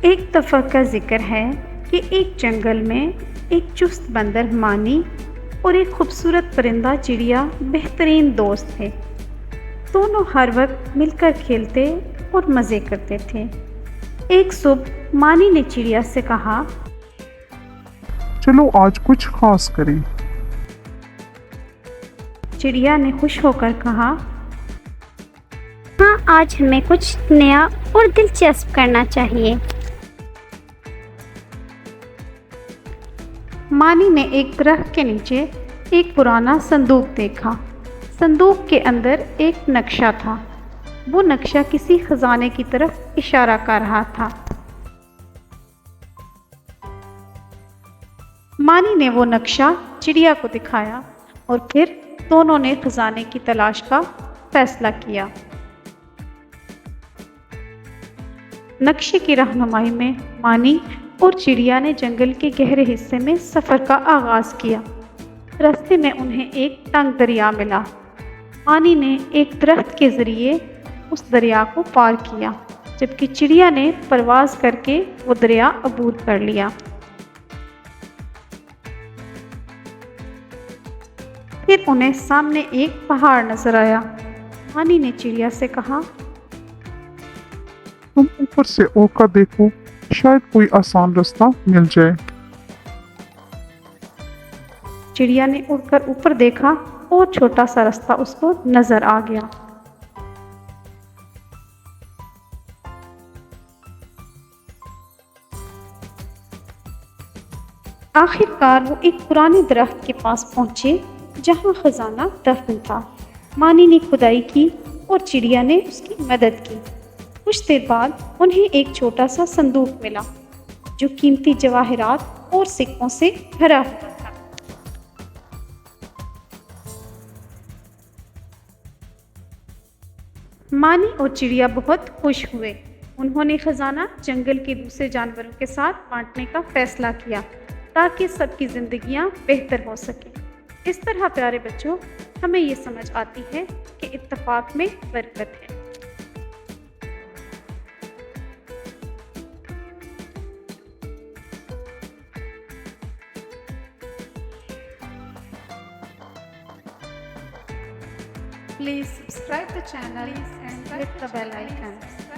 ایک دفعہ کا ذکر ہے کہ ایک جنگل میں ایک چست بندر مانی اور ایک خوبصورت پرندہ چڑیا بہترین دوست تھے۔ دونوں ہر وقت مل کر کھیلتے اور مزے کرتے تھے۔ ایک صبح مانی نے چڑیا سے کہا، چلو آج کچھ خاص کریں۔ چڑیا نے خوش ہو کر کہا، ہاں، آج ہمیں کچھ نیا اور دلچسپ کرنا چاہیے۔ مانی نے ایک درخت کے نیچے ایک پرانا صندوق دیکھا۔ صندوق کے اندر ایک نقشہ تھا۔ وہ نقشہ کسی خزانے کی طرف اشارہ کر رہا تھا۔ مانی نے وہ نقشہ چڑیا کو دکھایا اور پھر دونوں نے خزانے کی تلاش کا فیصلہ کیا۔ نقشے کی رہنمائی میں مانی اور چڑیا نے جنگل کے گہرے حصے میں سفر کا آغاز کیا۔ راستے میں انہیں ایک تنگ دریا ملا۔ مانی نے ایک درخت کے ذریعے اس دریا کو پار کیا، جبکہ چڑیا نے پرواز کر کے وہ دریا عبور کر لیا۔ پھر انہیں سامنے ایک پہاڑ نظر آیا۔ مانی نے چڑیا سے کہا، تم اوپر سے اڑ کر دیکھو، شاید کوئی آسان راستہ مل جائے۔ چڑیا نے اڑ کر اوپر دیکھا اور چھوٹا سا راستہ اس کو نظر آ گیا۔ آخر کار وہ ایک پرانے درخت کے پاس پہنچے جہاں خزانہ دفن تھا۔ مانی نے کھدائی کی اور چڑیا نے اس کی مدد کی۔ کچھ دیر بعد انہیں ایک چھوٹا سا صندوق ملا جو قیمتی جواہرات اور سکوں سے بھرا ہوا تھا۔ مانی اور چڑیا بہت خوش ہوئے۔ انہوں نے خزانہ جنگل کے دوسرے جانوروں کے ساتھ بانٹنے کا فیصلہ کیا تاکہ سب کی زندگیاں بہتر ہو سکیں۔ اس طرح پیارے بچوں، ہمیں یہ سمجھ آتی ہے کہ اتفاق میں برکت ہے۔ Please subscribe the channel and hit the bell icon.